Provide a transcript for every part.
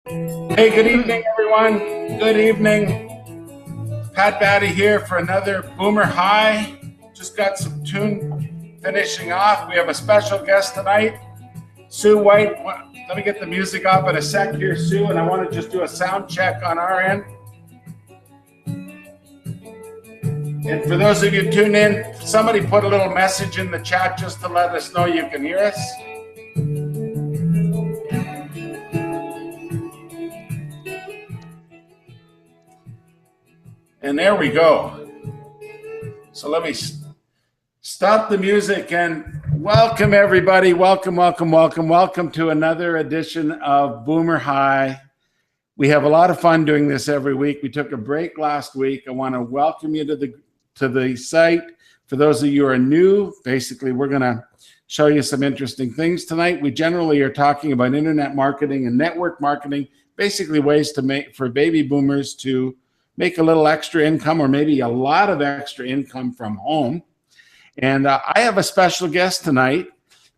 Hey, good evening, everyone. Good evening. Pat Batty here for another Boomer High. Just got some tune finishing off. We have a special guest tonight, Sue White. Let me get the music up in a sec here, Sue, and I want to just do a sound check on our end. And for those of you tuned in, somebody put a little message in the chat just to let us know you can hear us. And there we go. So let me stop the music and welcome everybody. Welcome to another edition of Boomer High. We have a lot of fun doing this every week. We took a break last week. I want to welcome you to the site. For those of you who are new, basically we're going to show you some interesting things tonight. We generally are talking about internet marketing and network marketing, basically ways to make for baby boomers to make a little extra income or maybe a lot of extra income from home. And I have a special guest tonight.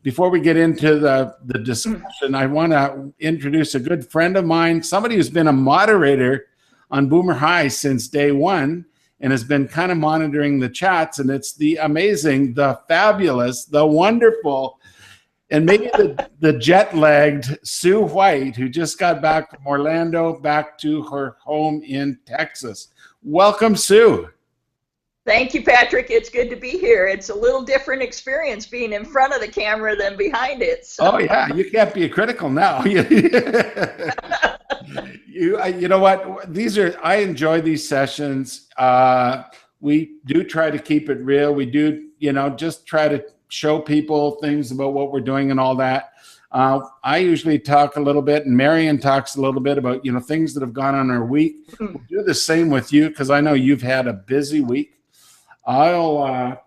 Before we get into the discussion, I want to introduce a good friend of mine, somebody who's been a moderator on Boomer High since day one and has been kind of monitoring the chats. And it's the amazing, the fabulous, the wonderful, and maybe the jet-lagged Sue White, who just got back from Orlando, back to her home in Texas. Welcome, Sue. Thank you, Patrick. It's good to be here. It's a little different experience being in front of the camera than behind it. So. Oh, yeah. You can't be critical now. You know what? I enjoy these sessions. We do try to keep it real. We do, just try to show people things about what we're doing and all that. I usually talk a little bit, and Marion talks a little bit about, things that have gone on our week. We'll do the same with you because I know you've had a busy week. I'll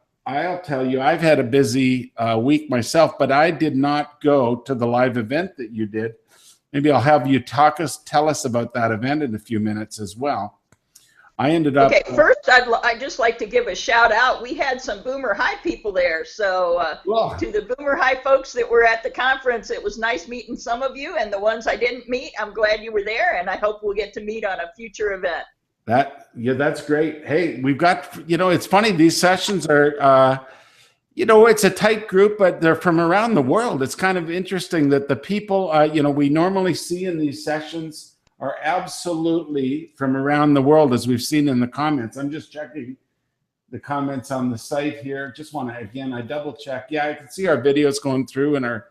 tell you, I've had a busy week myself, but I did not go to the live event that you did. Maybe I'll have you tell us about that event in a few minutes as well. I ended up. Okay, first I'd just like to give a shout out. We had some Boomer High people there, so to the Boomer High folks that were at the conference, it was nice meeting some of you, and the ones I didn't meet, I'm glad you were there, and I hope we'll get to meet on a future event. That's great. Hey, we've got, it's funny, these sessions are, it's a tight group, but they're from around the world. It's kind of interesting that the people, we normally see in these sessions are absolutely from around the world, as we've seen in the comments. I'm just checking the comments on the site here. Just want to, again, I double check. Yeah, I can see our videos going through and our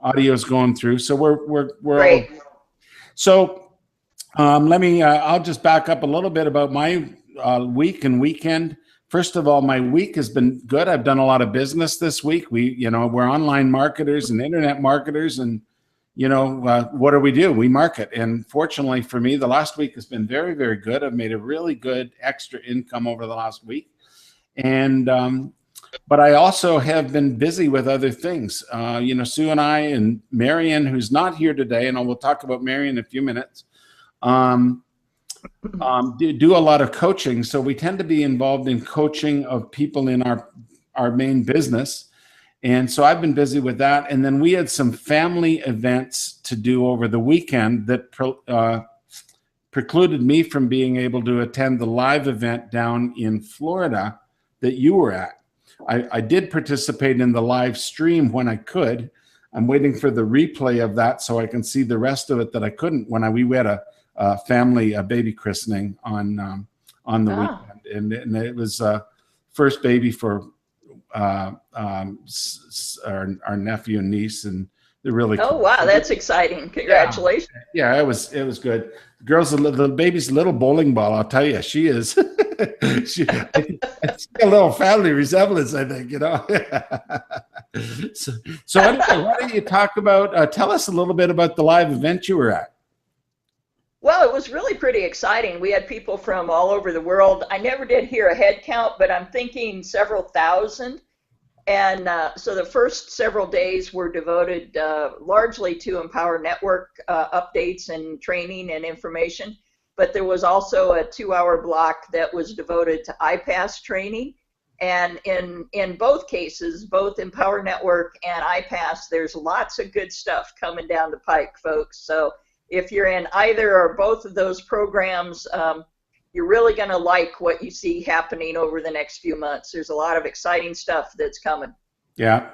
audio's going through. So we're great. So I'll just back up a little bit about my week and weekend. First of all, my week has been good. I've done a lot of business this week. We're online marketers and internet marketers, and what do? We market. And fortunately for me, the last week has been very, very good. I've made a really good extra income over the last week. And, but I also have been busy with other things. Sue and I and Marion, who's not here today, and we'll talk about Marion in a few minutes, do a lot of coaching. So we tend to be involved in coaching of people in our main business. And so I've been busy with that. And then we had some family events to do over the weekend that precluded me from being able to attend the live event down in Florida that you were at. I did participate in the live stream when I could. I'm waiting for the replay of that so I can see the rest of it that I couldn't when we had a family baby christening on the weekend. And it was first baby for our nephew and niece, and they're really cool. Wow, that's exciting. Congratulations. Yeah, it was good. The girl's the baby's a little bowling ball, I'll tell you. She is. It's a little family resemblance, I think, So anyway, why don't you talk about tell us a little bit about the live event you were at? Well, it was really pretty exciting. We had people from all over the world. I never did hear a head count, but I'm thinking several thousand. And so the first several days were devoted largely to Empower Network updates and training and information. But there was also a 2-hour block that was devoted to iPass training. And in both cases, both Empower Network and iPass, there's lots of good stuff coming down the pike, folks. So if you're in either or both of those programs, you're really going to like what you see happening over the next few months. There's a lot of exciting stuff that's coming. Yeah.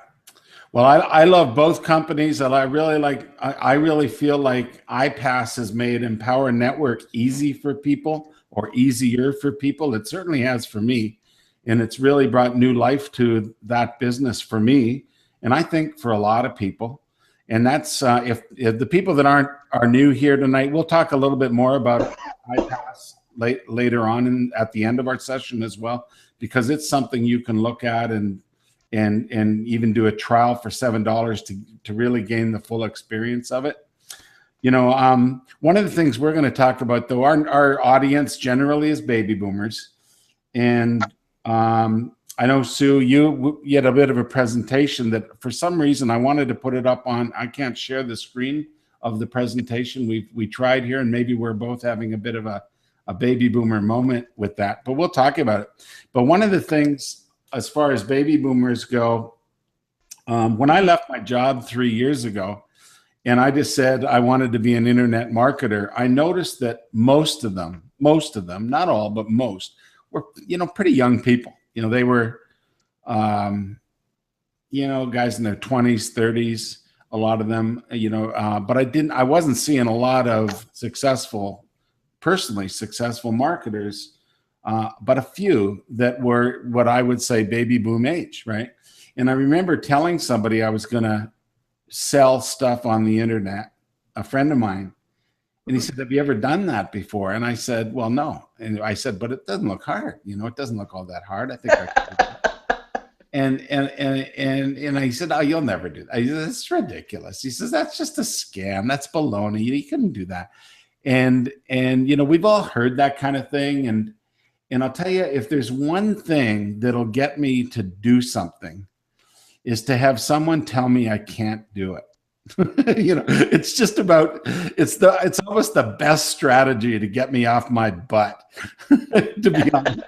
Well, I love both companies, and I really feel like iPass has made Empower Network easy for people, or easier for people. It certainly has for me, and it's really brought new life to that business for me, and I think for a lot of people. And that's if the people that are new here tonight, we'll talk a little bit more about iPass later on at the end of our session as well, because it's something you can look at and even do a trial for $7 to really gain the full experience of it. You know, one of the things we're going to talk about, though, our audience generally is baby boomers, and I know, Sue, you had a bit of a presentation that for some reason I wanted to put it up on. I can't share the screen of the presentation. We tried here, and maybe we're both having a bit of a baby boomer moment with that, but we'll talk about it. But one of the things, as far as baby boomers go, when I left my job 3 years ago, and I just said I wanted to be an internet marketer, I noticed that most of them, not all, but most, were, pretty young people. They were, guys in their 20s, 30s, a lot of them, but I wasn't seeing a lot of personally successful marketers, but a few that were what I would say baby boom age, right? And I remember telling somebody I was going to sell stuff on the internet, a friend of mine, and he said, "Have you ever done that before?" And I said, "Well, no." And I said, "But it doesn't look hard. It doesn't look all that hard. I think I can do that." And I said, "Oh, you'll never do that." I said, "It's ridiculous." He says, "That's just a scam. That's baloney. You couldn't do that." And we've all heard that kind of thing. And I'll tell you, if there's one thing that'll get me to do something, is to have someone tell me I can't do it. It's just about, it's almost the best strategy to get me off my butt, to be honest.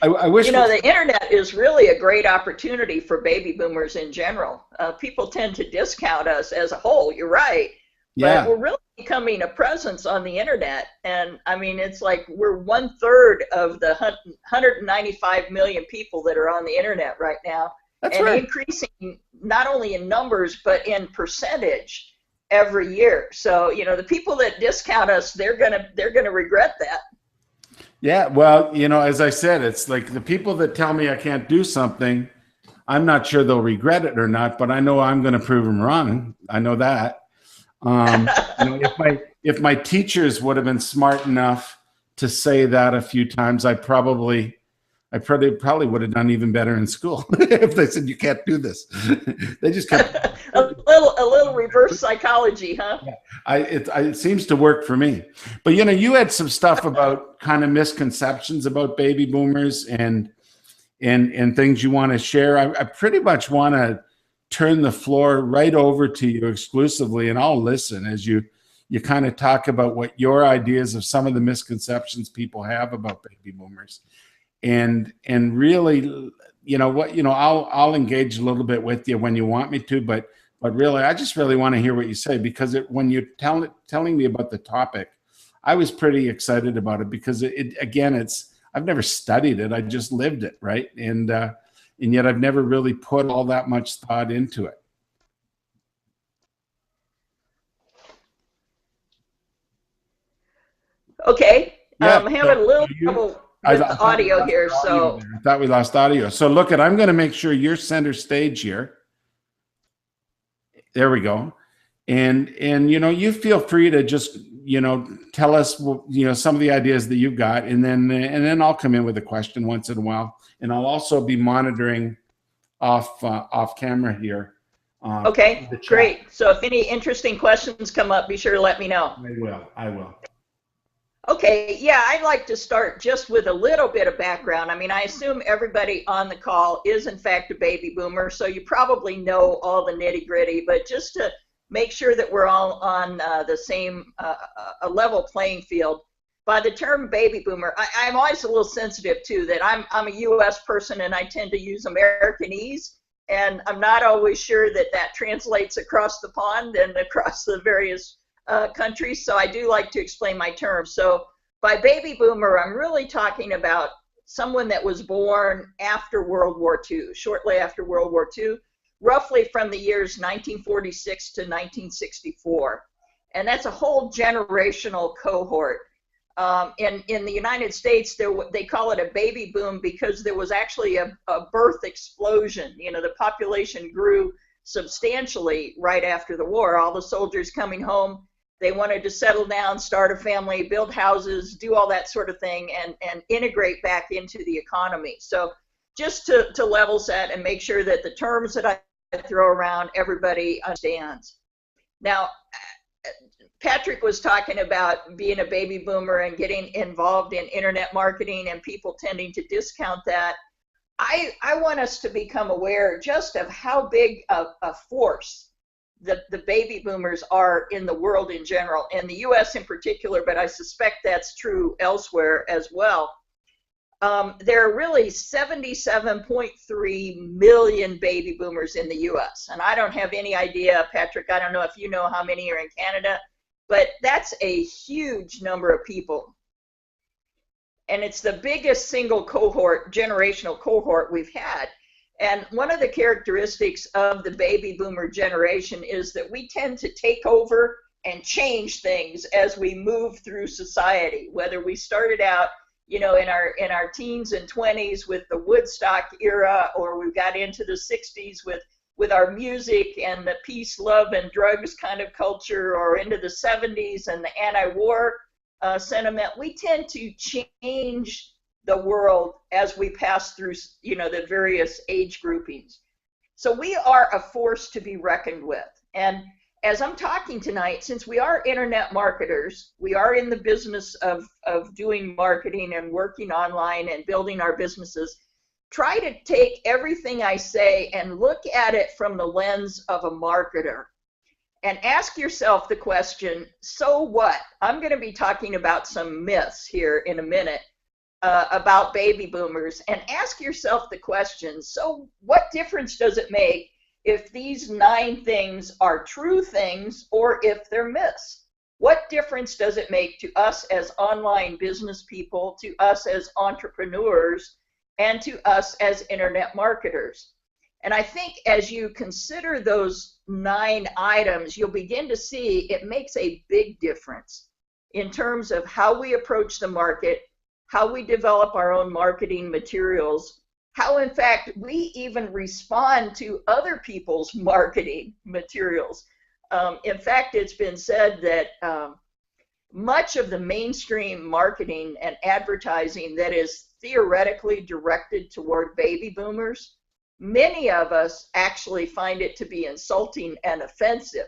I wish. The internet is really a great opportunity for baby boomers in general. People tend to discount us as a whole. You're right. Yeah. But we're really becoming a presence on the internet. And I mean, it's like we're 1/3 of the 195 million people that are on the internet right now. That's and right. Increasing not only in numbers, but in percentage every year. So, the people that discount us, they're gonna regret that. Yeah, well, as I said, it's like the people that tell me I can't do something, I'm not sure they'll regret it or not, but I know I'm going to prove them wrong. I know that. If my teachers would have been smart enough to say that a few times, I probably would have done even better in school if they said you can't do this. They just kept a little reverse psychology, huh? Yeah, it seems to work for me. But you had some stuff about kind of misconceptions about baby boomers and things you want to share. I pretty much want to turn the floor right over to you exclusively, and I'll listen as you kind of talk about what your ideas of some of the misconceptions people have about baby boomers. And really, I'll engage a little bit with you when you want me to, but really, I just really want to hear what you say, because when you're telling me about the topic, I was pretty excited about it, because I've never studied it, I just lived it, right? And yet I've never really put all that much thought into it. Okay, yeah, I'm having a little trouble with the audio here, so I thought we lost audio. So look, I'm going to make sure you're center stage here. There we go. And you feel free to just tell us some of the ideas that you've got, and then I'll come in with a question once in a while, and I'll also be monitoring off camera here. Okay, great. So if any interesting questions come up, be sure to let me know. I will. Okay, yeah, I'd like to start just with a little bit of background. I mean, I assume everybody on the call is in fact a baby boomer, so you probably know all the nitty-gritty, but just to make sure that we're all on the same a level playing field, by the term baby boomer, I'm always a little sensitive too, that I'm a US person and I tend to use Americanese, and I'm not always sure that translates across the pond and across the various countries, so I do like to explain my terms. So by baby boomer, I'm really talking about someone that was born after World War II, shortly after World War II, roughly from the years 1946 to 1964. And that's a whole generational cohort. In the United States, they call it a baby boom because there was actually a birth explosion. You know, the population grew substantially right after the war. All the soldiers coming home, they wanted to settle down, start a family, build houses, do all that sort of thing, and integrate back into the economy. So just to level set and make sure that the terms that I throw around, everybody understands. Now, Patrick was talking about being a baby boomer and getting involved in internet marketing and people tending to discount that. I want us to become aware just of how big a force the baby boomers are in the world in general, in the US in particular, but I suspect that's true elsewhere as well. There are really 77.3 million baby boomers in the US, and I don't have any idea, Patrick, I don't know if you know how many are in Canada, but that's a huge number of people. And it's the biggest single cohort, generational cohort we've had. And one of the characteristics of the baby boomer generation is that we tend to take over and change things as we move through society, whether we started out, you know, in our teens and 20s with the Woodstock era, or we got into the 60s with our music and the peace, love, and drugs kind of culture, or into the 70s and the anti-war sentiment. We tend to change the world as we pass through, you know, the various age groupings. So we are a force to be reckoned with. And as I'm talking tonight, since we are internet marketers, we are in the business of doing marketing and working online and building our businesses, try to take everything I say and look at it from the lens of a marketer. And ask yourself the question, so what? I'm going to be talking about some myths here in a minute about baby boomers. And ask yourself the question, so what difference does it make if these 9 things are true things or if they're myths? What difference does it make to us as online business people, to us as entrepreneurs, and to us as internet marketers? And I think as you consider those 9 items, you'll begin to see it makes a big difference in terms of how we approach the market, how we develop our own marketing materials, how in fact we even respond to other people's marketing materials. In fact, it's been said that much of the mainstream marketing and advertising that is theoretically directed toward baby boomers, many of us actually find it to be insulting and offensive.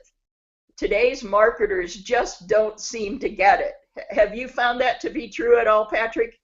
Today's marketers just don't seem to get it. Have you found that to be true at all, Patrick?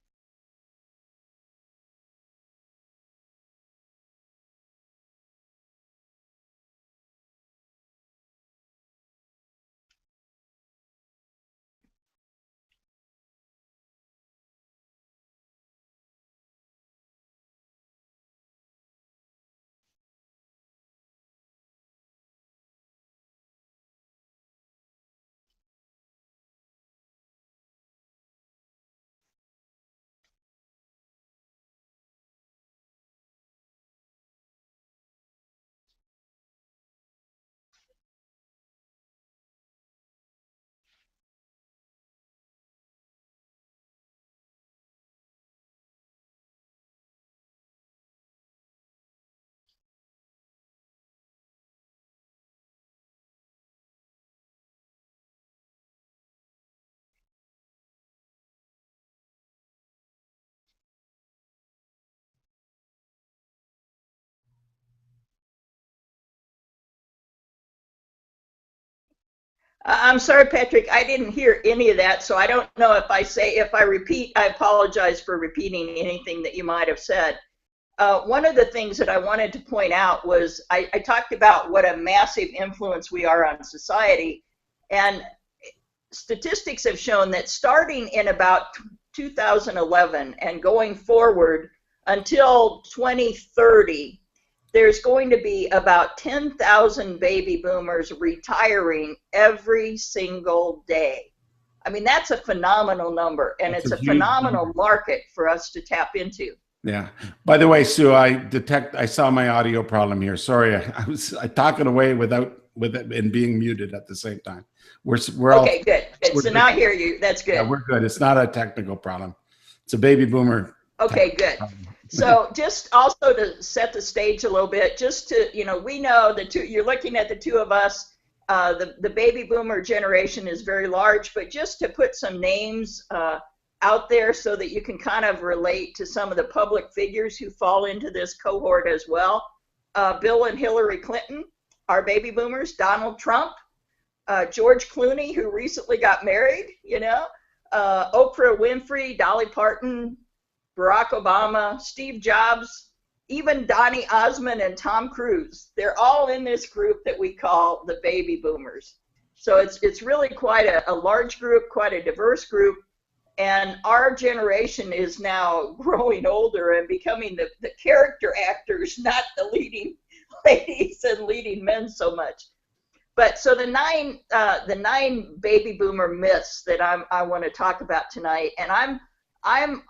I'm sorry, Patrick, I didn't hear any of that, so I don't know if I repeat, I apologize for repeating anything that you might have said. One of the things that I wanted to point out was I talked about what a massive influence we are on society, and statistics have shown that starting in about 2011 and going forward until 2030, there's going to be about 10,000 baby boomers retiring every single day. I mean, that's a phenomenal number, and That's it's a a huge phenomenal number. market for us to tap into. Yeah. By the way, Sue, I saw my audio problem here. Sorry, I was talking away with it and being muted at the same time. We're all Okay, good. Good. we're So good. now I hear you. That's Yeah, good. we're good. It's not a technical problem. It's a baby boomer Okay, technical good. problem. So just also to set the stage a little bit, just to, we know the two, you're looking at the two of us, the baby boomer generation is very large, but just to put some names out there so that you can kind of relate to some of the public figures who fall into this cohort as well. Bill and Hillary Clinton are baby boomers. Donald Trump, George Clooney, who recently got married, Oprah Winfrey, Dolly Parton, Barack Obama, Steve Jobs, even Donny Osmond and Tom Cruise. They're all in this group that we call the baby boomers. So it's really quite a large group, quite a diverse group. And our generation is now growing older and becoming the character actors, not the leading ladies and leading men so much. But so the nine baby boomer myths that I want to talk about tonight, and I'm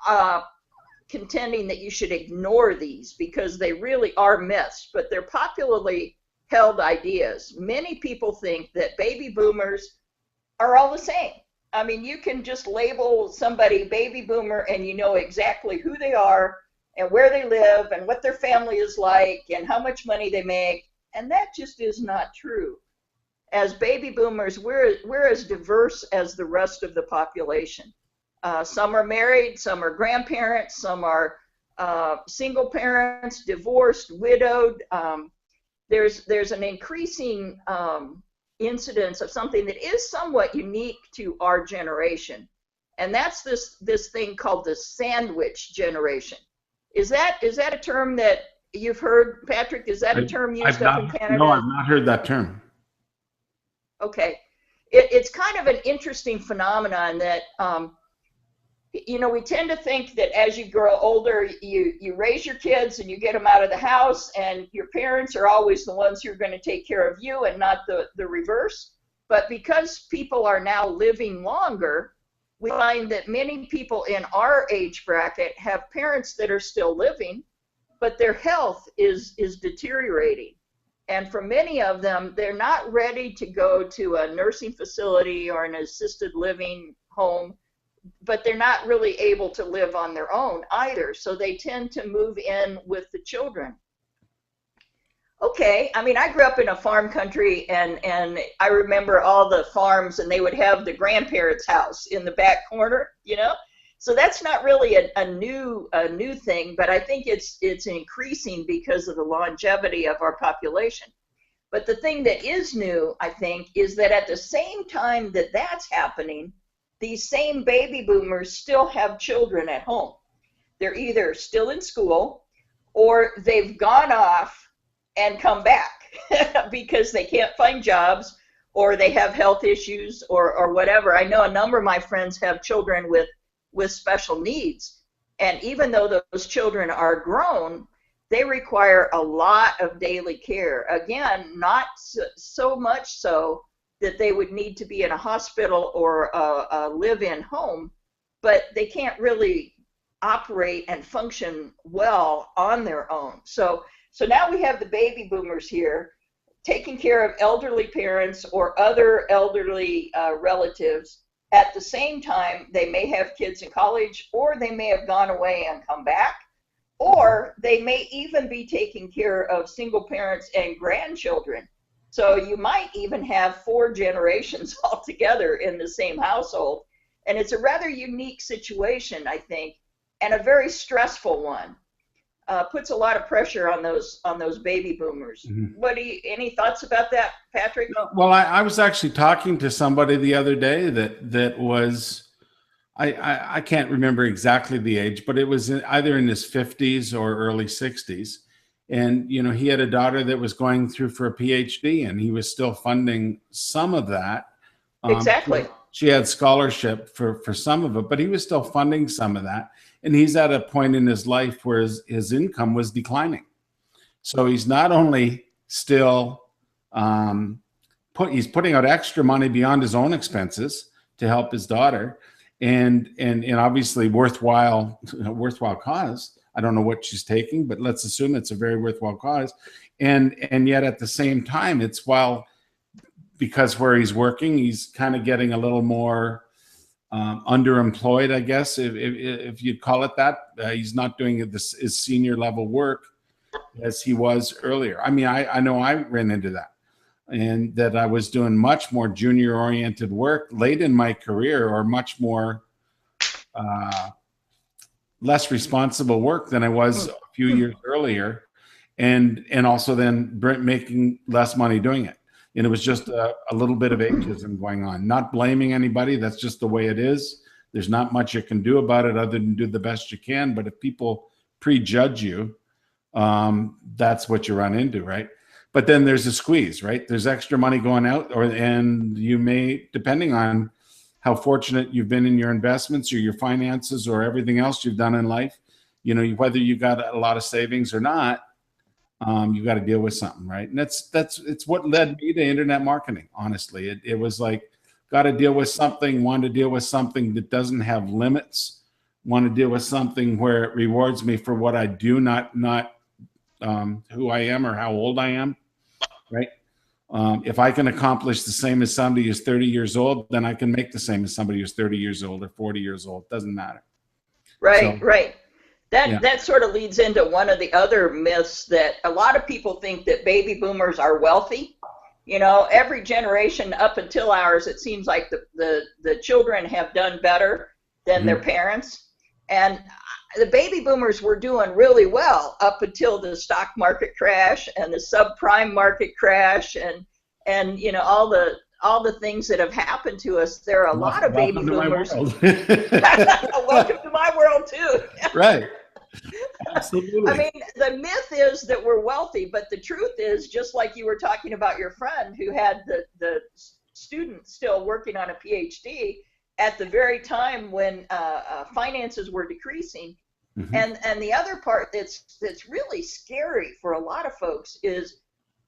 contending that you should ignore these because they really are myths, but they're popularly held ideas. Many people think that baby boomers are all the same. I mean, you can just label somebody baby boomer and you know exactly who they are and where they live and what their family is like and how much money they make, and that just is not true. As baby boomers, we're as diverse as the rest of the population. Some are married, some are grandparents, some are single parents, divorced, widowed. There's an increasing incidence of something that is somewhat unique to our generation, and that's this thing called the sandwich generation. Is that a term that you've heard, Patrick? Is that a term used up in Canada? No, I've not heard that term. Okay, it's kind of an interesting phenomenon that we tend to think that as you grow older, you raise your kids and you get them out of the house, and your parents are always the ones who are going to take care of you and not the reverse. But because people are now living longer, we find that many people in our age bracket have parents that are still living, but their health is deteriorating. And for many of them, they're not ready to go to a nursing facility or an assisted living home, but they're not really able to live on their own either. So they tend to move in with the children. Okay, I mean, I grew up in a farm country, and I remember all the farms, and they would have the grandparents' house in the back corner, So that's not really a new thing, but I think it's increasing because of the longevity of our population. But the thing that is new, I think, is that at the same time that that's happening, these same baby boomers still have children at home. They're either still in school or they've gone off and come back because they can't find jobs or they have health issues or whatever. I know a number of my friends have children with special needs, and even though those children are grown, they require a lot of daily care. Again, not so much so that they would need to be in a hospital or a live-in home, but they can't really operate and function well on their own. So now we have the baby boomers here taking care of elderly parents or other elderly relatives. At the same time, they may have kids in college, or they may have gone away and come back, or they may even be taking care of single parents and grandchildren. So you might even have 4 generations all together in the same household. And it's a rather unique situation, I think, and a very stressful one. Puts a lot of pressure on those baby boomers. Mm-hmm. Any thoughts about that, Patrick? Well, I was actually talking to somebody the other day that was, I can't remember exactly the age, but it was either in his 50s or early 60s. And, he had a daughter that was going through for a PhD, and he was still funding some of that. Exactly. She had scholarship for some of it, but he was still funding some of that. And he's at a point in his life where his income was declining. So he's not only still he's putting out extra money beyond his own expenses to help his daughter, and obviously worthwhile cause. I don't know what she's taking, but let's assume it's a very worthwhile cause. And yet at the same time, it's because where he's working, he's kind of getting a little more underemployed, I guess, if you'd call it that. He's not doing his senior level work as he was earlier. I mean, I know I ran into that, and that I was doing much more junior oriented work late in my career, or much more less responsible work than I was a few years earlier, and also then making less money doing it. And it was just a little bit of ageism going on. Not blaming anybody. That's just the way it is. There's not much you can do about it other than do the best you can. But if people prejudge you, that's what you run into, right? But then there's a squeeze, right? There's extra money going out, and you may, depending on how fortunate you've been in your investments or your finances or everything else you've done in life, whether you got a lot of savings or not, you got to deal with something, right? And it's what led me to internet marketing. Honestly, it was like, got to deal with something, want to deal with something that doesn't have limits, want to deal with something where it rewards me for what I do, not who I am or how old I am, right? If I can accomplish the same as somebody who's 30 years old, then I can make the same as somebody who's 30 years old or 40 years old. It doesn't matter. Right, right. That sort of leads into one of the other myths, that a lot of people think that baby boomers are wealthy. Every generation up until ours, it seems like the children have done better than their parents. And the baby boomers were doing really well up until the stock market crash and the subprime market crash and all the things that have happened to us. There are a lot of baby boomers. Welcome to my world too. Right. Absolutely. I mean, the myth is that we're wealthy, but the truth is, just like you were talking about your friend who had the student still working on a PhD at the very time when finances were decreasing. And the other part that's really scary for a lot of folks is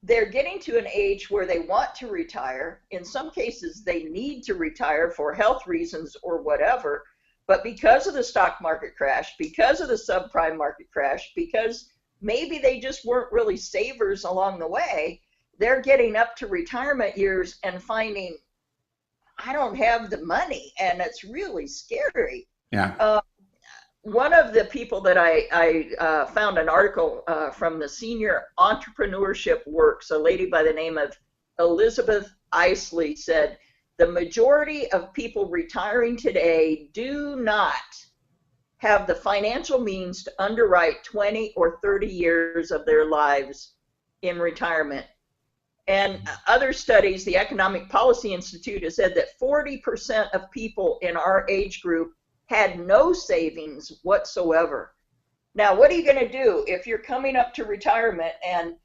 they're getting to an age where they want to retire. In some cases, they need to retire for health reasons or whatever. But because of the stock market crash, because of the subprime market crash, because maybe they just weren't really savers along the way, they're getting up to retirement years and finding, I don't have the money, and it's really scary. Yeah. One of the people that I found an article from the Senior Entrepreneurship Works, a lady by the name of Elizabeth Isley, said, the majority of people retiring today do not have the financial means to underwrite 20 or 30 years of their lives in retirement. And other studies, the Economic Policy Institute has said that 40% of people in our age group had no savings whatsoever. Now, what are you going to do if you're coming up to retirement? And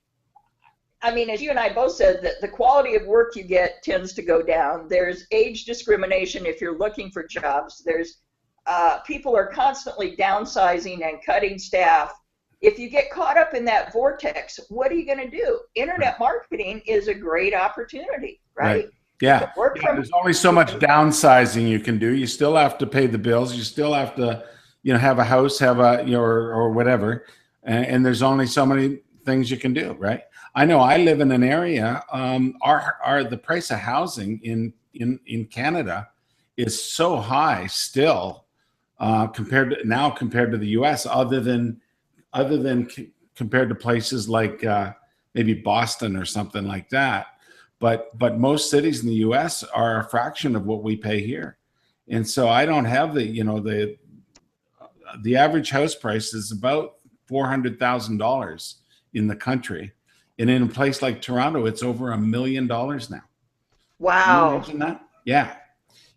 I mean, as you and I both said, that the quality of work you get tends to go down. There's age discrimination if you're looking for jobs. There's people are constantly downsizing and cutting staff. If you get caught up in that vortex, what are you going to do? Internet marketing is a great opportunity, right? Yeah. There's only so much downsizing you can do. You still have to pay the bills. You still have to, have a house, have a, or whatever. And there's only so many things you can do, right? I know I live in an area, the price of housing in Canada is so high still compared to the US, other than compared to places like maybe Boston or something like that. But most cities in the US are a fraction of what we pay here. And so I don't have the average house price is about $400,000 in the country. And in a place like Toronto, it's over $1 million now. Wow. Can you imagine that? Yeah.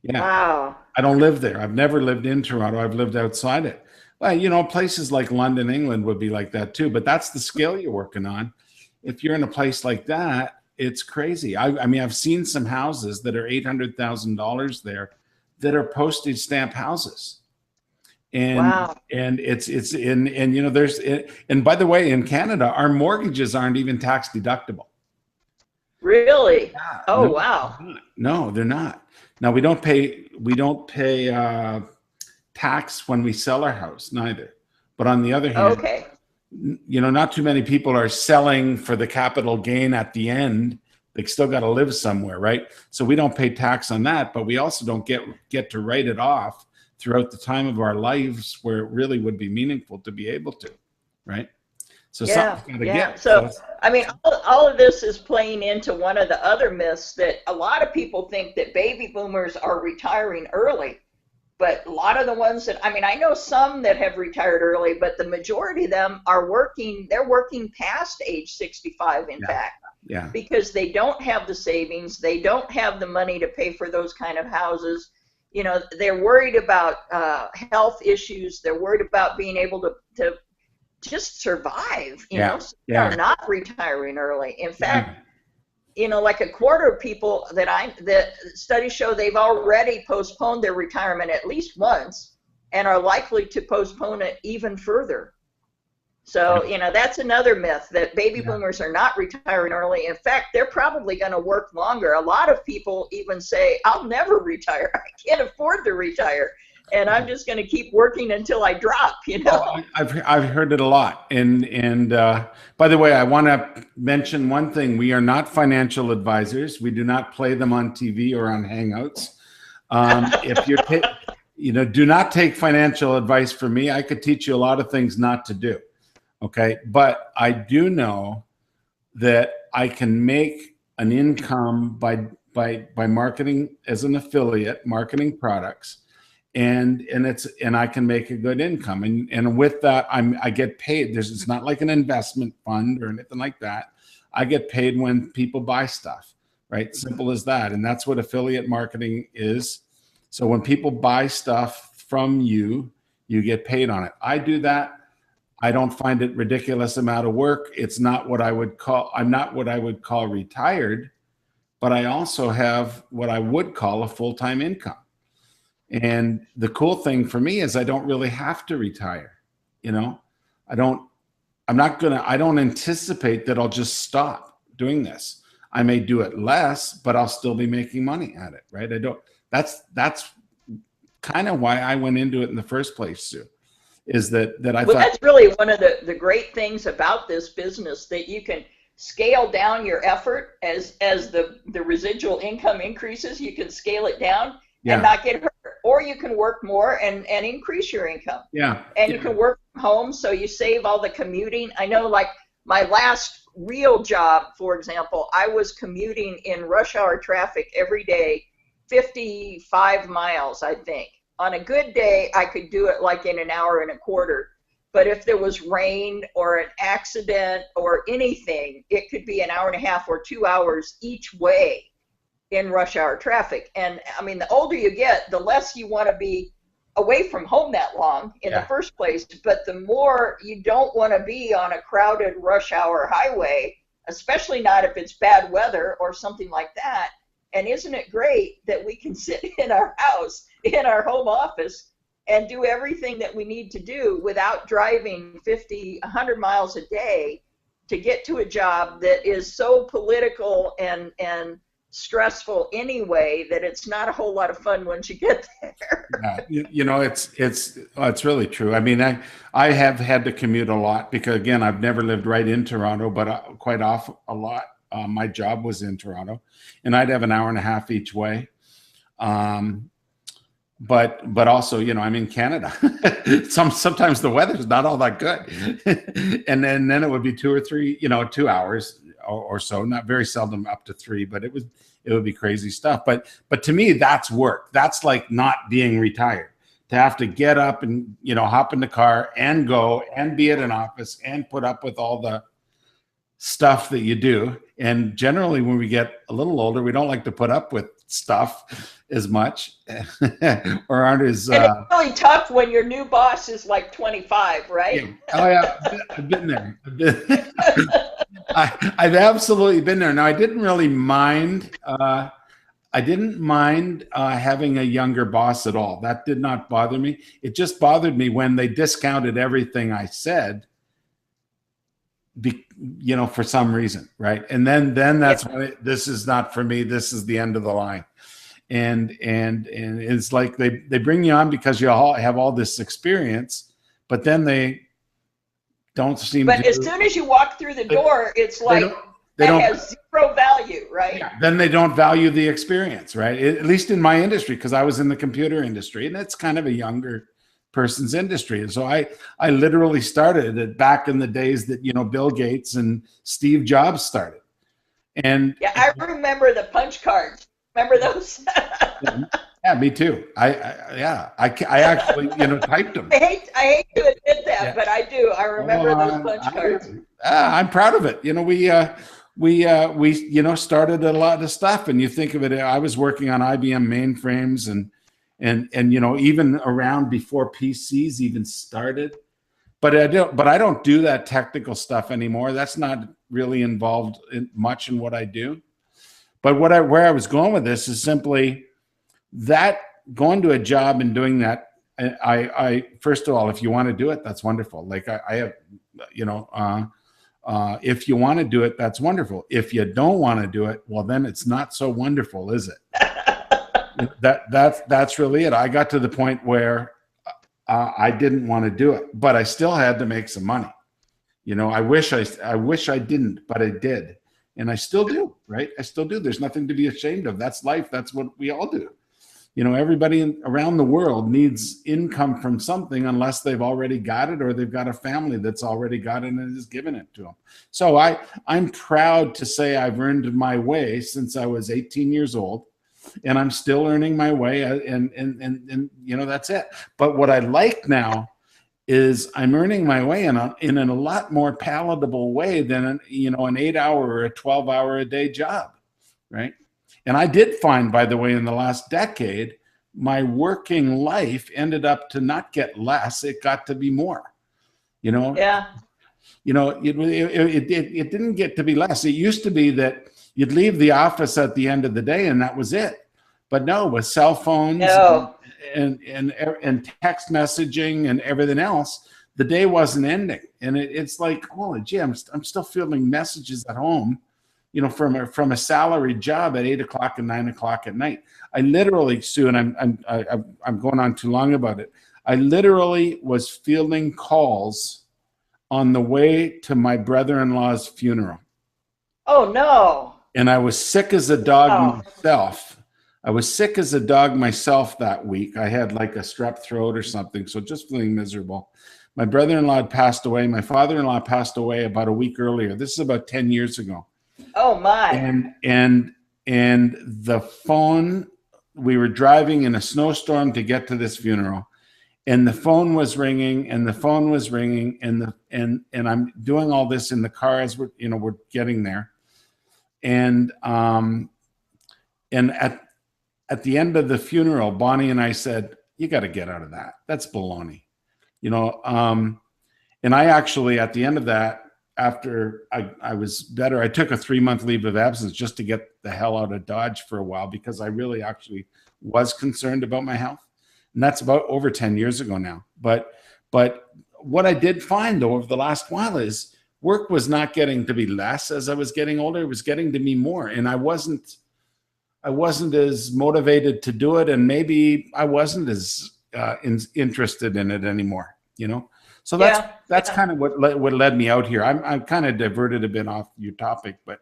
Yeah. Wow. I don't live there. I've never lived in Toronto. I've lived outside it. Well, places like London, England would be like that too, but that's the scale you're working on. If you're in a place like that, it's crazy. I mean, I've seen some houses that are $800,000 there that are postage stamp houses. and Wow. it's in, and there's, and by the way, in Canada, our mortgages aren't even tax deductible. Really? Yeah, Oh, no, wow. no, they're not. Now we don't pay tax when we sell our house, neither. But on the other hand, Okay. not too many people are selling for the capital gain at the end. They still got to live somewhere, right? So we don't pay tax on that, but we also don't get to write it off throughout the time of our lives where it really would be meaningful to be able to, right? So Yeah, something's got to yeah. give. So So, I mean, all of this is playing into one of the other myths that a lot of people think that baby boomers are retiring early. But a lot of the ones that, I mean, I know some that have retired early, but the majority of them are working, they're working past age 65, in yeah, fact, yeah, because they don't have the savings, they don't have the money to pay for those kind of houses. They're worried about health issues, they're worried about being able to just survive, yeah, so they yeah, are not retiring early. In fact, yeah, like a quarter of people that studies show they've already postponed their retirement at least once and are likely to postpone it even further. So, that's another myth that baby yeah. boomers are not retiring early. In fact, they're probably going to work longer. A lot of people even say, I'll never retire. I can't afford to retire. And I'm just going to keep working until I drop. Oh, I've heard it a lot, and by the way, I want to mention one thing: we are not financial advisors. We do not play them on TV or on Hangouts. If you're, do not take financial advice from me. I could teach you a lot of things not to do. Okay, but I do know that I can make an income by marketing as an affiliate, marketing products, and I can make a good income, and with that I get paid. It's not like an investment fund or anything like that. I get paid when people buy stuff, right? Simple as that. And that's what affiliate marketing is. So when people buy stuff from you, you get paid on it. I do that. I don't find it ridiculous amount of work. It's not what I would call, I'm not what I would call retired, but I also have what I would call a full-time income. And the cool thing for me is I don't really have to retire. I don't, I don't anticipate that I'll just stop doing this. I may do it less, but I'll still be making money at it, right? That's kind of why I went into it in the first place, Sue, is that I Well, thought, that's really one of the great things about this business, that you can scale down your effort as the residual income increases. You can scale it down and yeah, not get hurt, or you can work more and increase your income. yeah, And you yeah, can work from home, so you save all the commuting. I know, like my last real job, for example, I was commuting in rush hour traffic every day, 55 miles, I think. On a good day, I could do it like in an hour and a quarter. But if there was rain or an accident or anything, it could be an hour and a half or 2 hours each way in rush hour traffic. And I mean, the older you get, the less you want to be away from home that long in the yeah, first place, but the more you don't want to be on a crowded rush hour highway, especially not if it's bad weather or something like that. And isn't it great that we can sit in our house, in our home office, and do everything that we need to do without driving 50, 100 miles a day to get to a job that is so political and stressful anyway, that it's not a whole lot of fun once you get there. yeah. It's really true. I mean, I have had to commute a lot because, again, I've never lived right in Toronto, but quite often a lot. My job was in Toronto, and I'd have an hour and a half each way. But also, I'm in Canada. Sometimes the weather's not all that good, and then it would be 2 or 3, 2 hours or so. Not very seldom up to 3, but it would be crazy stuff. But to me, that's work. That's like not being retired. To have to get up and hop in the car and go and be at an office and put up with all the stuff that you do. And generally, when we get a little older, we don't like to put up with stuff as much or aren't as And it's really tough when your new boss is like 25, right? yeah. Oh yeah, I've been there. I've absolutely been there. Now, I didn't really mind I didn't mind having a younger boss at all. That did not bother me. It just bothered me when they discounted everything I said, for some reason, right? And then Yeah. that's when this is not for me. This is the end of the line. And it's like they bring you on because you all have all this experience, but then they don't seem But to. as soon as you walk through the door, it's like they that don't has zero value, right? Yeah, then they don't value the experience, right? At least in my industry, because I was in the computer industry, and it's kind of a younger person's industry. And so I literally started it back in the days that Bill Gates and Steve Jobs started. And Yeah, I remember the punch cards. Remember those? yeah, me too. I actually typed them. I hate to admit that, but I do. I remember those punch cards. I'm proud of it. We started a lot of stuff, and you think of it. I was working on IBM mainframes, and even around before PCs even started. But I don't do that technical stuff anymore. That's not really involved much in what I do. But where I was going with this is simply that going to a job and doing that. I first of all, if you want to do it, that's wonderful. Like I have, if you want to do it, that's wonderful. If you don't want to do it, well, then it's not so wonderful, is it? That's really it. I got to the point where I didn't want to do it, but I still had to make some money. I wish I didn't, but I did, and I still do. Right? I still do. There's nothing to be ashamed of. That's life. That's what we all do. Everybody around the world needs income from something unless they've already got it or they've got a family that's already got it and is giving it to them. So I'm proud to say I've earned my way since I was 18 years old, and I'm still earning my way, and that's it. But what I like now is I'm earning my way in a lot more palatable way than an 8-hour or a 12-hour a day job, right? And I did find, by the way, in the last decade, my working life ended up to not get less; it got to be more. Yeah. It didn't get to be less. It used to be that you'd leave the office at the end of the day and that was it. But no, with cell phones and text messaging and everything else, the day wasn't ending. And it's like, holy gee, I'm still fielding messages at home, from a salaried job at 8 o'clock and 9 o'clock at night. I literally, Sue, and I'm going on too long about it. I literally was fielding calls on the way to my brother-in-law's funeral. Oh no! And I was sick as a dog myself. I was sick as a dog myself that week. I had like a strep throat or something, so just feeling miserable. My brother-in-law had passed away. My father-in-law passed away about a week earlier. This is about 10 years ago. Oh my! And the phone. We were driving in a snowstorm to get to this funeral, and the phone was ringing, and the phone was ringing, and I'm doing all this in the car as we're getting there, and at the end of the funeral, Bonnie and I said, "You got to get out of that. That's baloney," And I actually, at the end of that, after I was better, I took a 3-month leave of absence just to get the hell out of Dodge for a while because I really actually was concerned about my health. And that's about over 10 years ago now. But what I did find though over the last while is work was not getting to be less as I was getting older. It was getting to be more. And I wasn't as motivated to do it. And maybe I wasn't as interested in it anymore, So that's kind of what led me out here. I'm kind of diverted a bit off your topic, but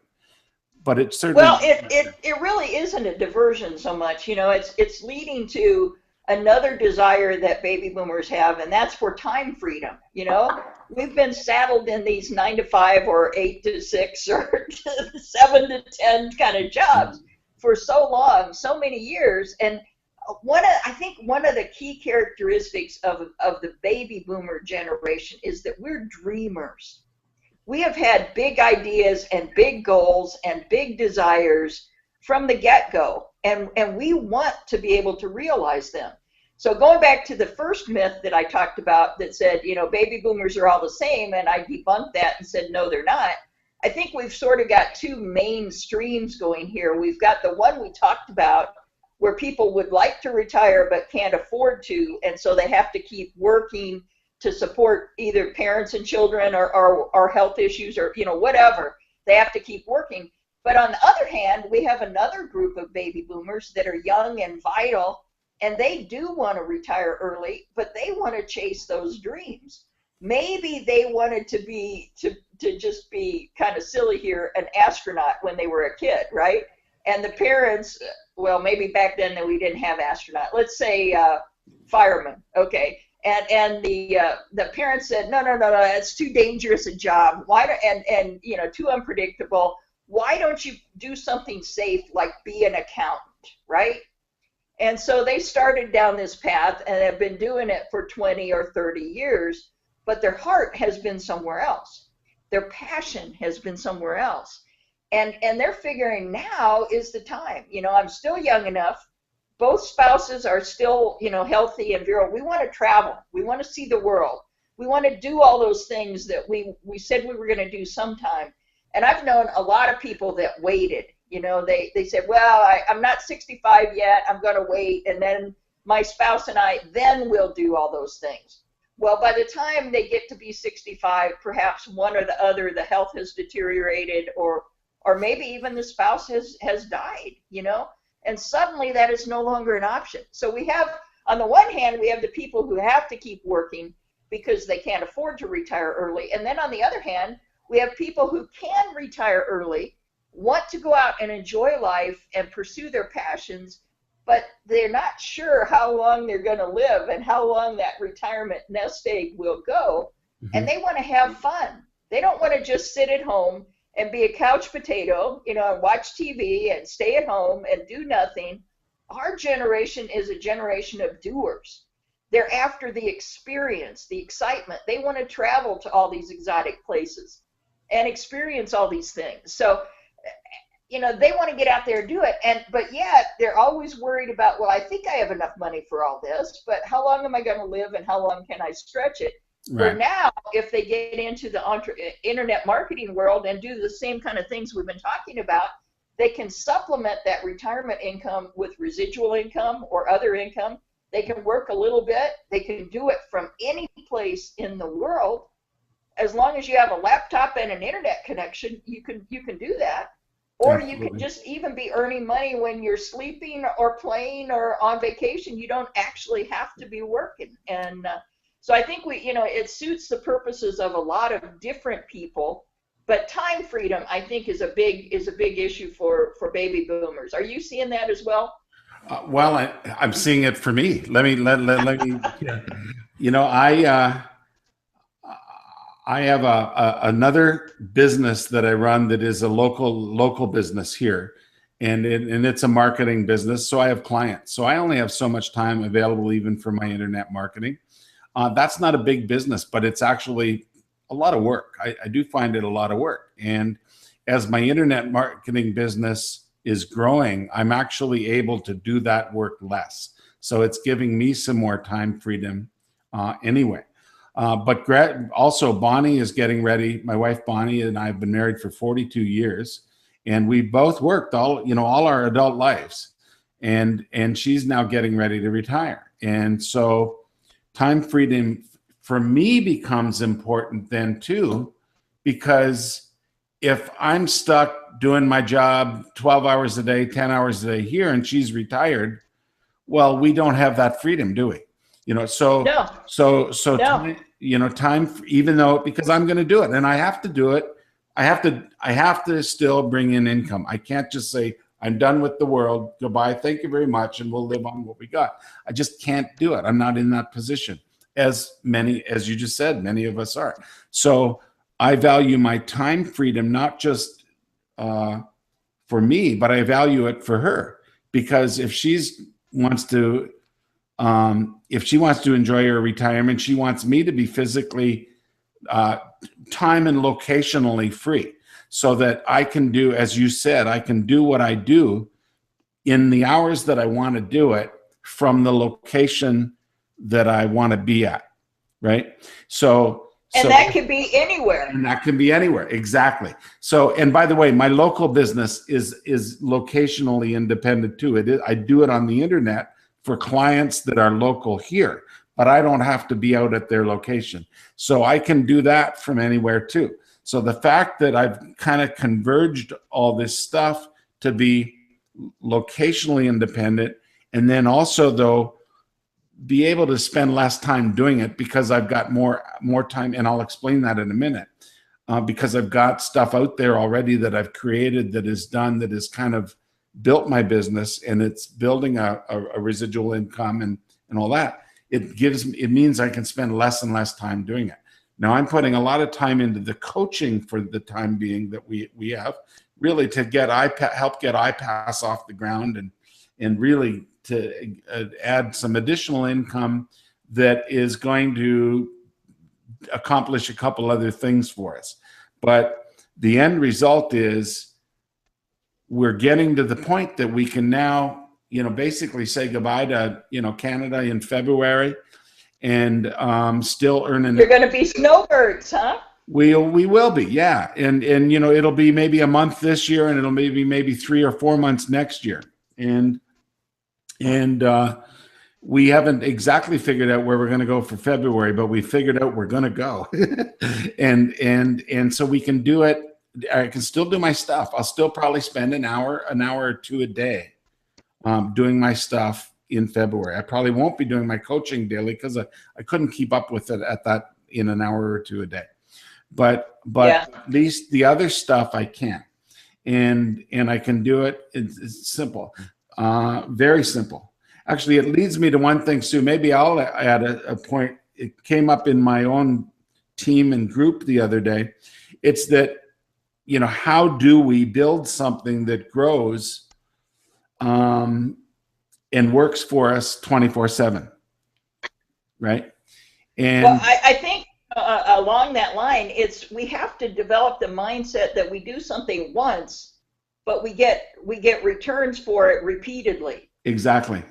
it certainly. Well, it really isn't a diversion so much. It's leading to another desire that baby boomers have, and that's for time freedom. We've been saddled in these 9 to 5 or 8 to 6 or 7 to 10 kind of jobs for so long, so many years, and I think one of the key characteristics of the baby boomer generation is that we're dreamers. We have had big ideas and big goals and big desires from the get-go, and we want to be able to realize them. So going back to the first myth that I talked about that said, baby boomers are all the same, and I debunked that and said, no, they're not. I think we've sort of got two main streams going here. We've got the one we talked about where people would like to retire but can't afford to, and so they have to keep working to support either parents and children or health issues or whatever. They have to keep working. But on the other hand, we have another group of baby boomers that are young and vital, and they do want to retire early, but they want to chase those dreams. Maybe they wanted to just be kind of silly here, an astronaut when they were a kid, right? And the parents, well, maybe back then that we didn't have astronaut. Let's say firemen, okay. And the parents said, no, it's too dangerous a job. Why? And too unpredictable. Why don't you do something safe like be an accountant, right? And so they started down this path and have been doing it for 20 or 30 years, but their heart has been somewhere else. Their passion has been somewhere else. And they're figuring now is the time. I'm still young enough. Both spouses are still, healthy and virile. We want to travel. We want to see the world. We want to do all those things that we said we were going to do sometime. And I've known a lot of people that waited. They said, well, I'm not 65 yet. I'm going to wait. And then my spouse and I, then we'll do all those things. Well, by the time they get to be 65, perhaps one or the other, the health has deteriorated or maybe even the spouse has died, and suddenly that is no longer an option. So we have, on the one hand, we have the people who have to keep working because they can't afford to retire early. And then on the other hand, we have people who can retire early, want to go out and enjoy life and pursue their passions, but they're not sure how long they're going to live and how long that retirement nest egg will go. Mm-hmm. And they want to have fun. They don't want to just sit at home and be a couch potato, and watch TV and stay at home and do nothing. Our generation is a generation of doers. They're after the experience, the excitement. They want to travel to all these exotic places and experience all these things. So, they want to get out there and do it. But yet they're always worried about, well, I think I have enough money for all this, but how long am I going to live and how long can I stretch it? Right. Where now, if they get into the internet marketing world and do the same kind of things we've been talking about, they can supplement that retirement income with residual income or other income. They can work a little bit. They can do it from any place in the world. As long as you have a laptop and an internet connection, you can do that. Or Absolutely. You can just even be earning money when you're sleeping or playing or on vacation. You don't actually have to be working. And so I think it suits the purposes of a lot of different people. But time freedom, I think, is a big issue for baby boomers. Are you seeing that as well? Well, I'm seeing it for me. Let me. I have another business that I run that is a local business here, and it's a marketing business. So I have clients. So I only have so much time available even for my internet marketing. That's not a big business, but it's actually a lot of work. I do find it a lot of work. And as my internet marketing business is growing, I'm actually able to do that work less. So it's giving me some more time freedom anyway. But also Bonnie is getting ready. My wife Bonnie and I have been married for 42 years, and we both worked all our adult lives, and she's now getting ready to retire. And so time freedom for me becomes important then too, because if I'm stuck doing my job 12 hours a day, 10 hours a day here, and she's retired, well, we don't have that freedom, do we? No. Time, even though, because I'm going to do it and I have to do it, I have to still bring in income. I can't just say, I'm done with the world. Goodbye. Thank you very much. And we'll live on what we got. I just can't do it. I'm not in that position, as you just said, many of us are. So I value my time freedom, not just for me, but I value it for her, because if she wants to enjoy her retirement, she wants me to be physically, time and locationally free, so that I can do, as you said, I can do what I do in the hours that I want to do it from the location that I want to be at, right? So And So, that could be anywhere. and that can be anywhere. Exactly. So, and by the way, my local business is locationally independent too. I do it on the internet for clients that are local here, but I don't have to be out at their location. So I can do that from anywhere too. So the fact that I've kind of converged all this stuff to be locationally independent, and then also though be able to spend less time doing it because I've got more time, and I'll explain that in a minute, because I've got stuff out there already that I've created that is done, that has kind of built my business, and it's building a residual income and all that. It means I can spend less and less time doing it. Now I'm putting a lot of time into the coaching for the time being that we have, really to help get iPass off the ground, and really to add some additional income that is going to accomplish a couple other things for us. But the end result is we're getting to the point that we can now, basically say goodbye to, Canada in February, and still earning. You're going to be snowbirds, huh? We will be, yeah. And it'll be maybe a month this year, and it'll maybe 3 or 4 months next year. And we haven't exactly figured out where we're going to go for February, but we figured out we're going to go. and so we can do it. I can still do my stuff. I'll still probably spend an hour or two a day doing my stuff in February. I probably won't be doing my coaching daily because I couldn't keep up with it at that in an hour or two a day. But yeah, at least the other stuff I can, and I can do it. It's simple, very simple. Actually, it leads me to one thing, Sue. Maybe I'll add a point. It came up in my own team and group the other day. It's that, how do we build something that grows and works for us 24/7, right? And well, I think along that line, we have to develop the mindset that we do something once, but we get returns for it repeatedly. Exactly.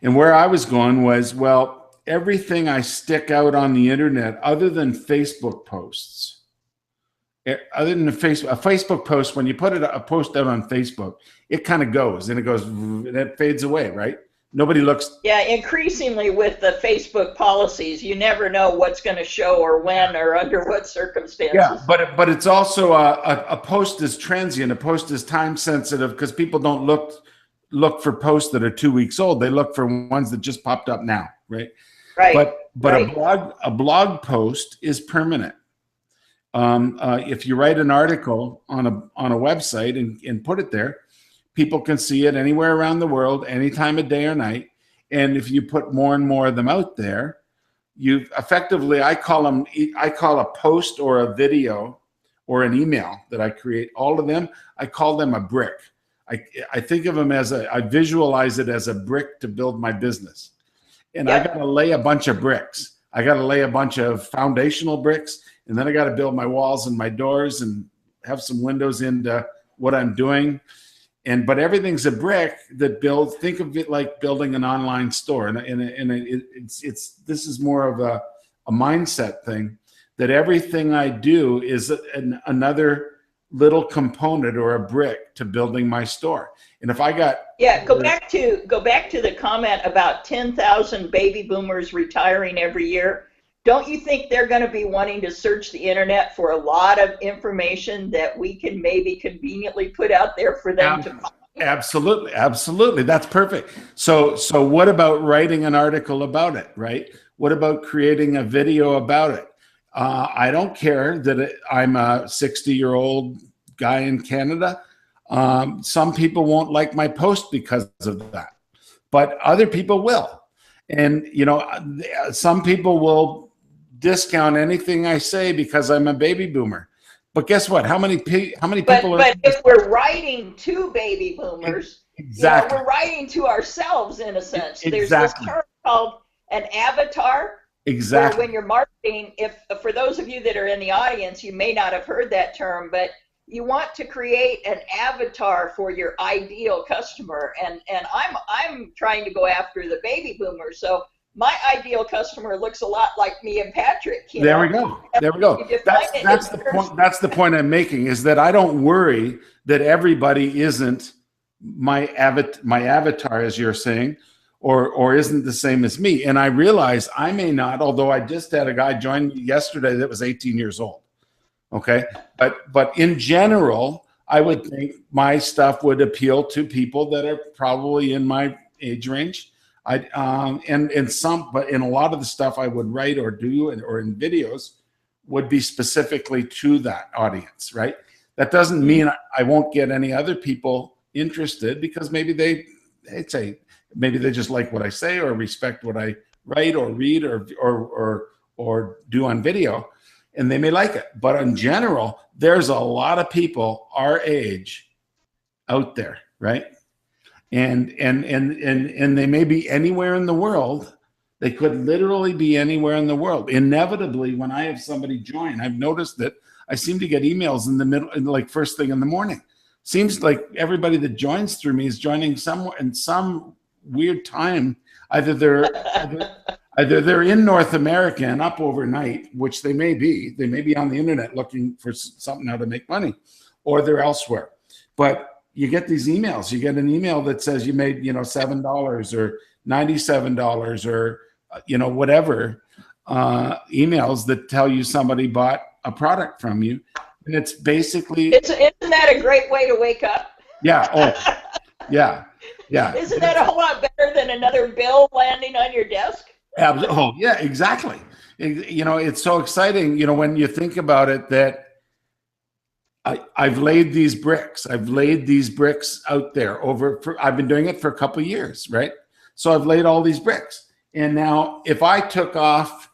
And where I was going was, well, everything I stick out on the internet, other than Facebook posts, a Facebook post, when you put a post out on Facebook, it kind of goes and it fades away, right? Nobody looks. Yeah, increasingly with the Facebook policies, you never know what's going to show or when or under what circumstances. Yeah, but it's also a post is transient. A post is time sensitive because people don't look for posts that are 2 weeks old. They look for ones that just popped up now, right? Right. But right. a blog post is permanent. If you write an article on a website and put it there, people can see it anywhere around the world, any time of day or night. And if you put more and more of them out there, you effectively, I call a post or a video or an email that I create, all of them, I call them a brick. I think of them I visualize it as a brick to build my business. And I got to lay a bunch of bricks. I got to lay a bunch of foundational bricks, and then I got to build my walls and my doors and have some windows into what I'm doing. But everything's a brick that builds. Think of it like building an online store, this is more of a mindset thing, that everything I do is another little component or a brick to building my store. And if I got go back to the comment about 10,000 baby boomers retiring every year. Don't you think they're going to be wanting to search the internet for a lot of information that we can maybe conveniently put out there for them to find? Absolutely. That's perfect. So what about writing an article about it, right? What about creating a video about it? I don't care that I'm a 60-year-old guy in Canada. Some people won't like my post because of that, but other people will. And, some people will discount anything I say because I'm a baby boomer. But guess what? How many people But if we're writing to baby boomers, exactly, we're writing to ourselves in a sense. Exactly. There's this term called an avatar. Exactly. When you're marketing, for those of you that are in the audience, you may not have heard that term, but you want to create an avatar for your ideal customer. And I'm trying to go after the baby boomers. So my ideal customer looks a lot like me and Patrick. There we go. There we go. That's the point. That's the point I'm making, is that I don't worry that everybody isn't my avatar, as you're saying, or isn't the same as me. And I realize I may not, although I just had a guy join me yesterday that was 18 years old. Okay. But in general, I would think my stuff would appeal to people that are probably in my age range. But in a lot of the stuff I would write or do or in videos would be specifically to that audience, right? That doesn't mean I won't get any other people interested, because maybe they just like what I say or respect what I write or read or do on video, and they may like it. But in general, there's a lot of people our age out there, right? And they may be anywhere in the world. They could literally be anywhere in the world. Inevitably, when I have somebody join, I've noticed that I seem to get emails in the middle, like first thing in the morning. Seems like everybody that joins through me is joining somewhere in some weird time. Either they're in North America and up overnight, which they may be. They may be on the internet looking for something how to make money, or they're elsewhere. But you get these emails. You get an email that says you made, $7 or $97 or, whatever, emails that tell you somebody bought a product from you. And it's basically... Isn't that a great way to wake up? Yeah. Oh, yeah. Yeah. Isn't that a whole lot better than another bill landing on your desk? Oh, yeah, exactly. It's so exciting, when you think about it, that I've laid these bricks. I've laid these bricks out there I've been doing it for a couple of years, right? So I've laid all these bricks. And now if I took off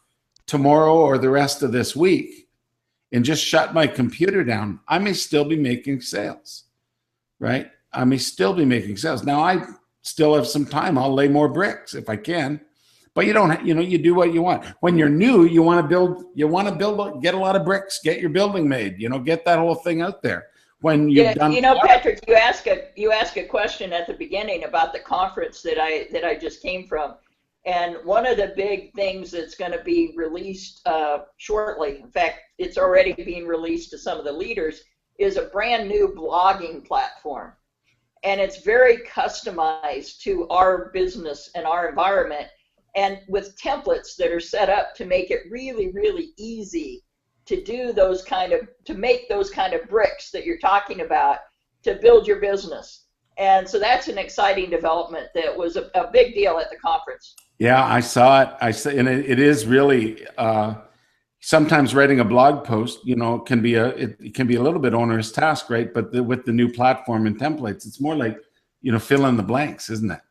tomorrow or the rest of this week and just shut my computer down, I may still be making sales, right? I may still be making sales. Now I still have some time. I'll lay more bricks if I can. But you don't, you do what you want. When you're new, you want to build, get a lot of bricks, get your building made, get that whole thing out there. When you've done, Patrick, you ask a question at the beginning about the conference that I just came from. And one of the big things that's going to be released shortly, in fact, it's already being released to some of the leaders, is a brand new blogging platform. And it's very customized to our business and our environment, and with templates that are set up to make it really, really easy to make those kind of bricks that you're talking about to build your business. And so that's an exciting development that was a big deal at the conference. Yeah, I saw it. And it is really, sometimes writing a blog post, can be it can be a little bit onerous task, right? But with the new platform and templates, it's more like, fill in the blanks, isn't it?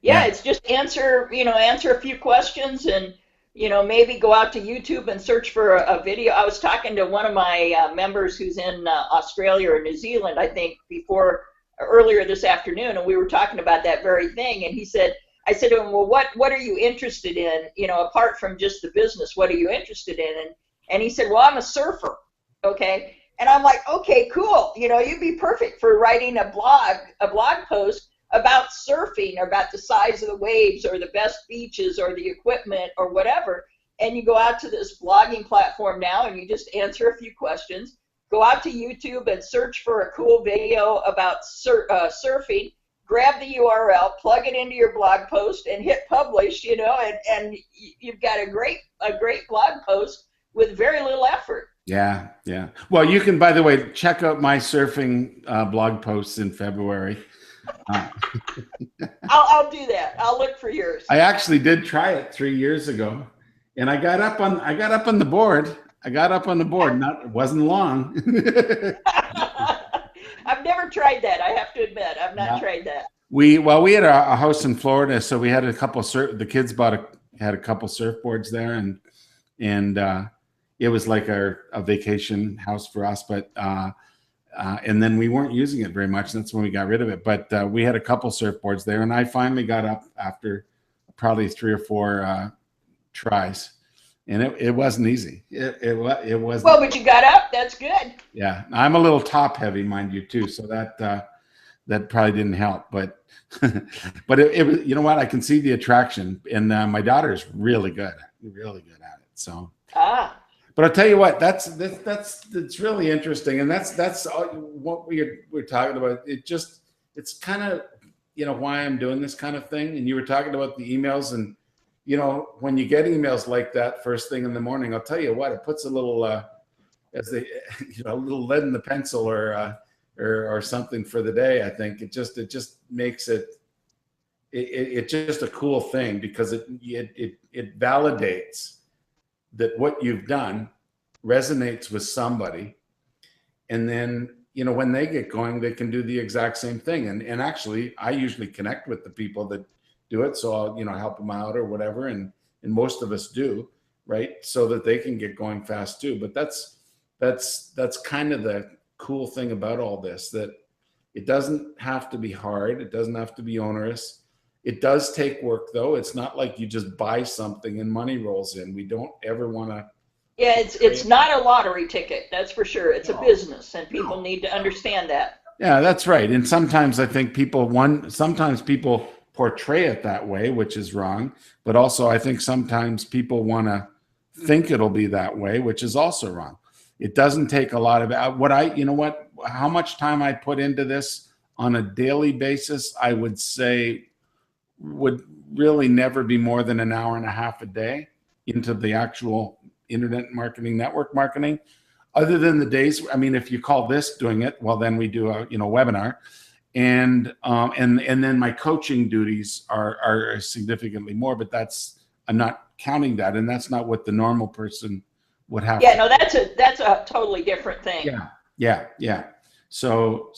Yeah, it's just answer a few questions, and maybe go out to YouTube and search for a video. I was talking to one of my members who's in Australia or New Zealand, I think, earlier this afternoon, and we were talking about that very thing. And I said to him, well, what are you interested in? Apart from just the business, what are you interested in? And he said, well, I'm a surfer. Okay. And I'm like, okay, cool. You'd be perfect for writing a blog post about surfing, or about the size of the waves, or the best beaches, or the equipment, or whatever. And you go out to this blogging platform now, and you just answer a few questions. Go out to YouTube and search for a cool video about surfing. Grab the URL, plug it into your blog post, and hit publish. And you've got a great blog post with very little effort. Yeah. Well, you can, by the way, check out my surfing blog posts in February. I'll do that. I'll look for yours. I actually did try it 3 years ago, and I got up on the board. It wasn't long. I've never tried that. I have to admit, I've not tried that. We had a house in Florida, so we had a couple the kids had a couple surfboards there, and it was like a vacation house for us, but and then we weren't using it very much. That's when we got rid of it. But we had a couple surfboards there, and I finally got up after probably 3 or 4 tries, and it wasn't easy. It wasn't. Well, but you got up. That's good. Yeah, I'm a little top heavy, mind you, too. So that that probably didn't help, but but it was, you know what, I can see the attraction, and my daughter's really good at it. So but I'll tell you what, that's really interesting, and that's what we're talking about. It's kind of, why I'm doing this kind of thing. And you were talking about the emails, and when you get emails like that first thing in the morning, I'll tell you what, it puts a little as they a little lead in the pencil, or something for the day. I think it just makes it just a cool thing, because it validates that what you've done resonates with somebody, and then when they get going, they can do the exact same thing. And actually, I usually connect with the people that do it, so I'll help them out or whatever, and most of us do, right, so that they can get going fast too. But that's kind of the cool thing about all this, that it doesn't have to be hard, it doesn't have to be onerous. It does take work, though. It's not like you just buy something and money rolls in. We don't ever want to. Yeah, it's not a lottery ticket, that's for sure. It's a business, and people need to understand that. Yeah, that's right. And sometimes I think sometimes people portray it that way, which is wrong. But also, I think sometimes people want to think it'll be that way, which is also wrong. It doesn't take a lot of how much time I put into this on a daily basis, I would say would really never be more than an hour and a half a day into the actual internet marketing, network marketing, other than the days. I mean, if you call this doing it, well, then we do a webinar, and then my coaching duties are significantly more, but I'm not counting that, and that's not what the normal person would have. Yeah, no, that's a totally different thing. Yeah. So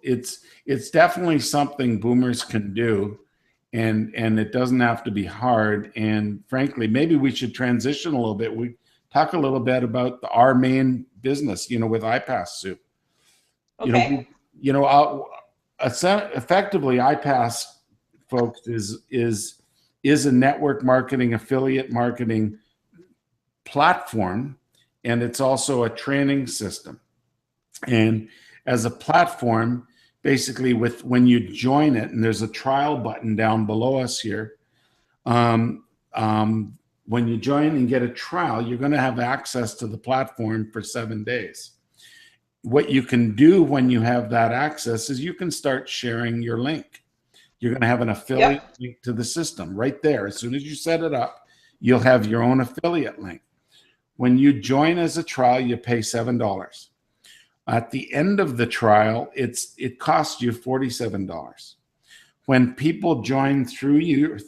it's definitely something boomers can do. And it doesn't have to be hard. And frankly, maybe we should transition a little bit. We talk a little bit about our main business, with iPass Soup. Okay. Effectively, iPass, folks, is a network marketing, affiliate marketing platform, and it's also a training system. And as a platform, basically, when you join it, and there's a trial button down below us here, when you join and get a trial, you're going to have access to the platform for 7 days. What you can do when you have that access is you can start sharing your link. You're going to have an affiliate link to the system right there. As soon as you set it up, you'll have your own affiliate link. When you join as a trial, you pay $7. At the end of the trial, it costs you $47. When people join through you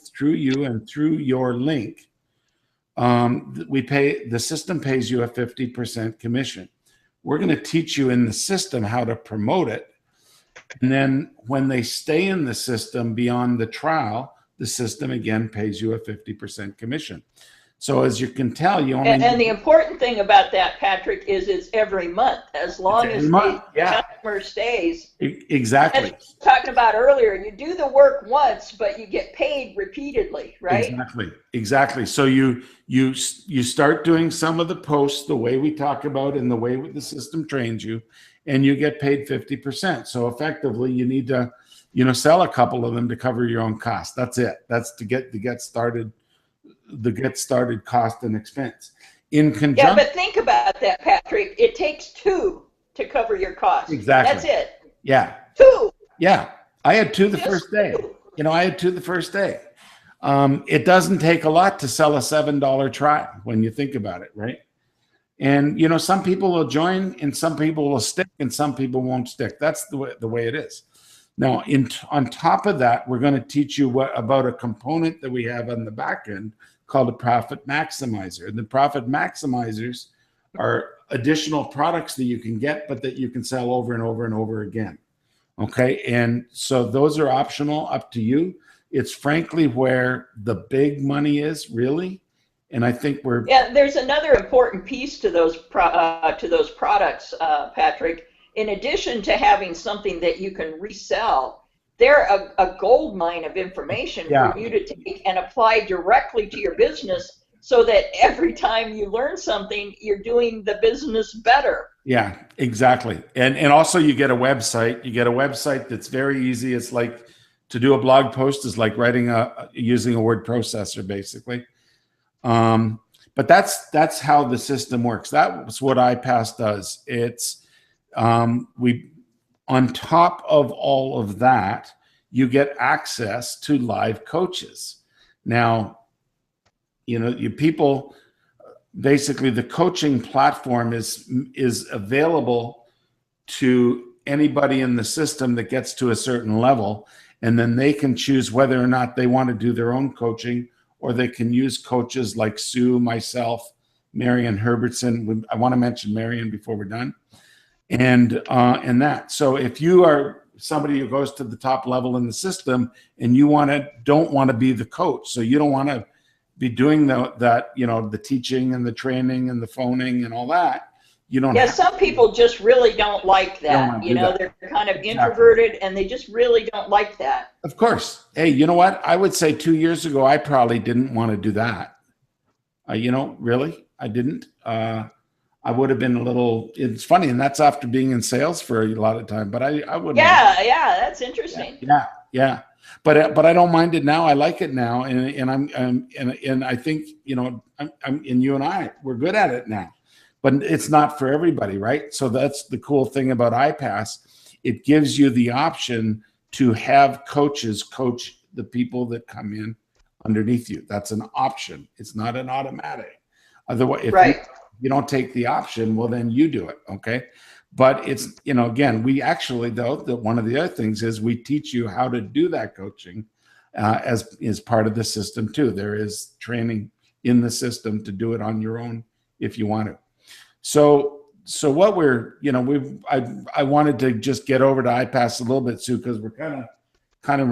and through your link, the system pays you a 50% commission. We're going to teach you in the system how to promote it. And then when they stay in the system beyond the trial, the system again pays you a 50% commission. So as you can tell, and the important thing about that, Patrick, is it's every month, as long as the customer stays. Exactly. As talking about earlier, you do the work once, but you get paid repeatedly, right? Exactly. So you start doing some of the posts the way we talk about and the way the system trains you, and you get paid 50%. So effectively, you need to sell a couple of them to cover your own costs. That's it. That's to get started. The get started cost and expense. In conjunction. Yeah, but think about that, Patrick. It takes 2 to cover your costs. Exactly. That's it. Yeah. 2. Yeah. I had 2 the first day. I had 2 the first day. It doesn't take a lot to sell a $7 trial when you think about it, right? And some people will join, and some people will stick, and some people won't stick. That's the way it is. Now, on top of that, we're going to teach you about a component that we have on the back end called a profit maximizer. And the profit maximizers are additional products that you can get, but that you can sell over and over and over again. Okay, and so those are optional, up to you. It's frankly where the big money is, really. And I think there's another important piece to those products, Patrick. In addition to having something that you can resell, they're a gold mine of information for you to take and apply directly to your business, so that every time you learn something, you're doing the business better. Yeah, exactly. And also you get a website. You get a website that's very easy. It's like to do a blog post is like writing using a word processor basically. Um, but that's how the system works. That's what iPass does. It's we on top of all of that, you get access to live coaches. Now, you people basically the coaching platform is available to anybody in the system that gets to a certain level, and then they can choose whether or not they want to do their own coaching, or they can use coaches like Sue, myself, Marion Herbertson. I want to mention Marion before we're done, and that. So if you are somebody who goes to the top level in the system and you don't want to be the coach, so you don't want to be doing the teaching and the training and the phoning and all that, you don't. Yeah, some people just really don't like that. They're kind of introverted and they just really don't like that. Of course. Hey, you know what? I would say 2 years ago, I probably didn't want to do that. Really, I didn't. I would have been a little. It's funny, and that's after being in sales for a lot of time. But I wouldn't. Yeah, that's interesting. Yeah. But I don't mind it now. I like it now, and I think and you and I, we're good at it now. But it's not for everybody, right? So that's the cool thing about iPass. It gives you the option to have coaches coach the people that come in underneath you. That's an option. It's not an automatic. Otherwise, if you don't take the option, well, then you do it, okay? But it's, again, we actually, though, one of the other things is we teach you how to do that coaching as part of the system, too. There is training in the system to do it on your own if you want to. So what I wanted to just get over to iPass a little bit, Sue, because we're kind of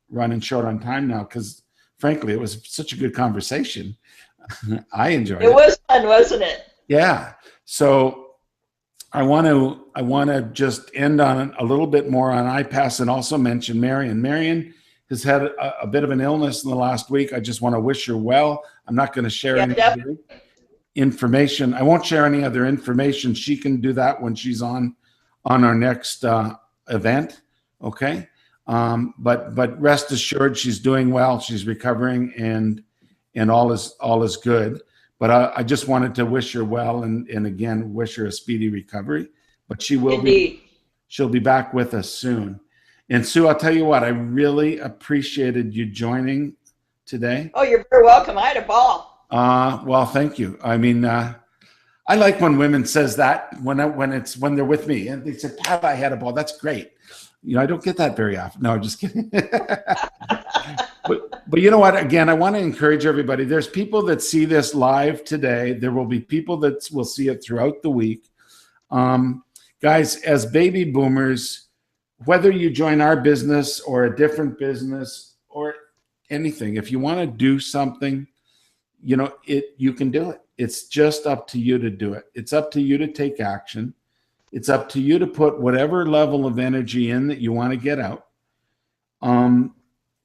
running short on time now, because frankly, it was such a good conversation. I enjoyed it. It was fun, wasn't it? Yeah. So I want to just end on a little bit more on iPass and also mention Marion. Marion has had a bit of an illness in the last week. I just want to wish her well. I'm not going to share any other information. I won't share any other information. She can do that when she's on our next event. Okay. But rest assured, she's doing well. She's recovering, and all is good. But I just wanted to wish her well, and again, wish her a speedy recovery. But she will she'll be back with us soon. And Sue, I'll tell you what, I really appreciated you joining today. Oh, you're very welcome. I had a ball. Well, thank you. I mean, I like when women says that when they're with me and they say, "Pat, I had a ball." That's great. I don't get that very often. No, I'm just kidding. But you know what? Again, I want to encourage everybody. There's people that see this live today. There will be people that will see it throughout the week. Guys, as baby boomers, whether you join our business or a different business or anything, if you want to do something, you can do it. It's just up to you to do it. It's up to you to take action. It's up to you to put whatever level of energy in that you want to get out.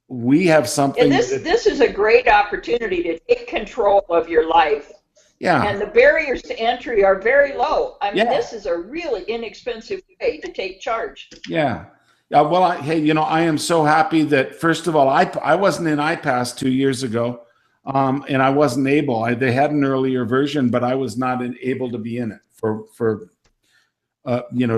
We have something. And this is a great opportunity to take control of your life. Yeah. And the barriers to entry are very low. I mean, this is a really inexpensive way to take charge. Yeah. Well, I am so happy that, first of all, I wasn't in iPass 2 years ago. And I wasn't able. They had an earlier version, but I was not able to be in it for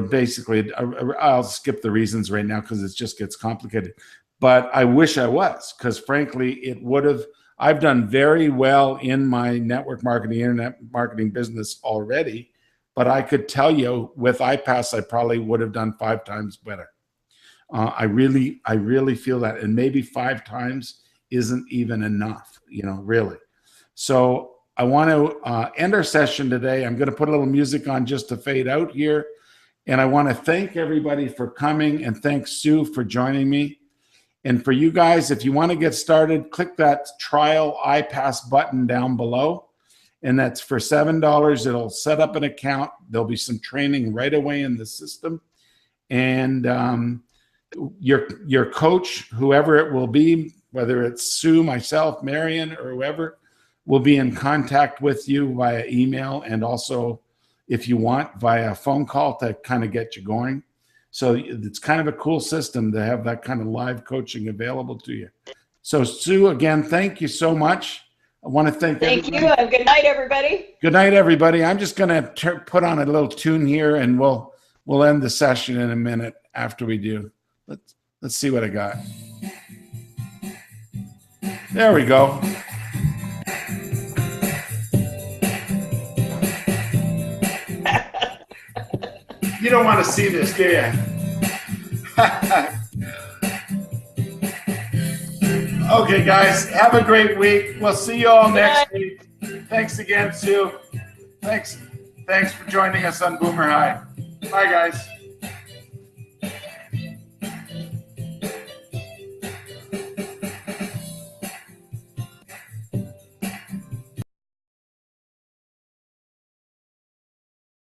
basically. I'll skip the reasons right now because it just gets complicated. But I wish I was, because frankly, it would have. I've done very well in my network marketing, internet marketing business already, but I could tell you with iPass, I probably would have done 5 times better. I really feel that, and maybe 5 times isn't even enough, really. So I want to end our session today. I'm going to put a little music on just to fade out here. And I want to thank everybody for coming, and thank Sue for joining me. And for you guys, if you want to get started, click that trial iPass button down below. And that's for $7. It'll set up an account. There'll be some training right away in the system. And your coach, whoever it will be, whether it's Sue, myself, Marion, or whoever, will be in contact with you via email and also if you want, via phone call to kind of get you going. So it's kind of a cool system to have that kind of live coaching available to you. So Sue, again, thank you so much. I want to thank you, and good night, everybody. Good night, everybody. I'm just going to put on a little tune here, and we'll end the session in a minute after we do. Let's see what I got. There we go. You don't want to see this, do you? Okay, guys, have a great week. We'll see you all next week. Thanks again, Sue. Thanks for joining us on Boomer High. Bye, guys.